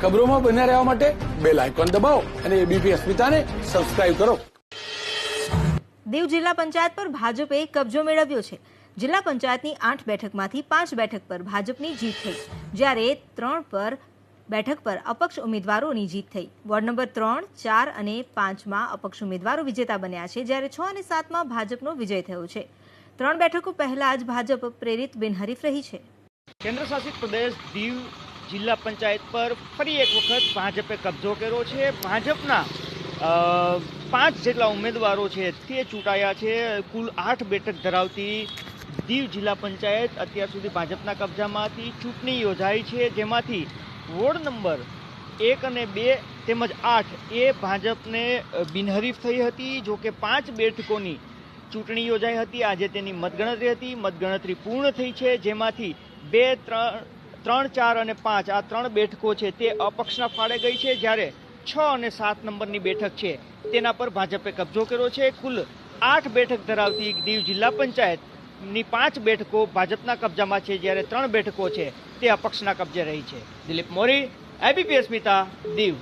ખબરોમાં બન્યા રહેવા માટે બેલ આઇકોન દબાવો અને એબીપી અસ્મિતાને સબસ્ક્રાઇબ કરો। દીવ જિલ્લા પંચાયત પર ભાજપે કબજો મેળવ્યો છે। જિલ્લા પંચાયતની 8 બેઠકમાંથી 5 બેઠક પર ભાજપની જીત થઈ, જ્યારે 3 બેઠક પર અપક્ષ ઉમેદવારોની જીત થઈ। વોર્ડ નંબર 3, 4 અને 5માં અપક્ષ ઉમેદવારો વિજેતા બન્યા છે, જ્યારે 6 અને 7માં ભાજપનો વિજય થયો છે। 3 બેઠકો પહેલા જ ભાજપ પ્રેરિત બિનહરીફ રહી છે। કેન્દ્ર શાસિત પ્રદેશ દીવ જિલ્લા પંચાયત પર ફરી એક વખત ભાજપે કબજો કર્યો છે। ભાજપના 5 જેટલા ઉમેદવારો છે તે ચૂંટાયા છે। કુલ 8 બેઠક ધરાવતી દીવ જિલ્લા પંચાયત અત્યાર સુધી ભાજપના કબજામાં હતી। ચૂંટણી યોજાઈ છે, જેમાંથી વોર્ડ નંબર 1 અને 2 તેમજ 8 એ ભાજપને બિનહરીફ થઈ હતી। જો કે 5 બેઠકોની ચૂંટણી યોજાઈ હતી। આજે તેની મતગણતરી હતી। મતગણતરી પૂર્ણ થઈ છે, જેમાંથી 2, 3, 4 અને 5 આ 3 બેઠકો છે તે અપક્ષના ફાળે ગઈ છે, જ્યારે 6 અને 7 નંબરની બેઠક છે તેના પર ભાજપે કબજો કર્યો છે। કુલ 8 બેઠક ધરાવતી દીવ જિલ્લા પંચાયતની 5 બેઠકો ભાજપના કબજામાં છે, જ્યારે 3 બેઠકો છે તે અપક્ષના કબજે રહી છે। દિલીપ મોરી, એબીપી અસ્મિતા, દીવ।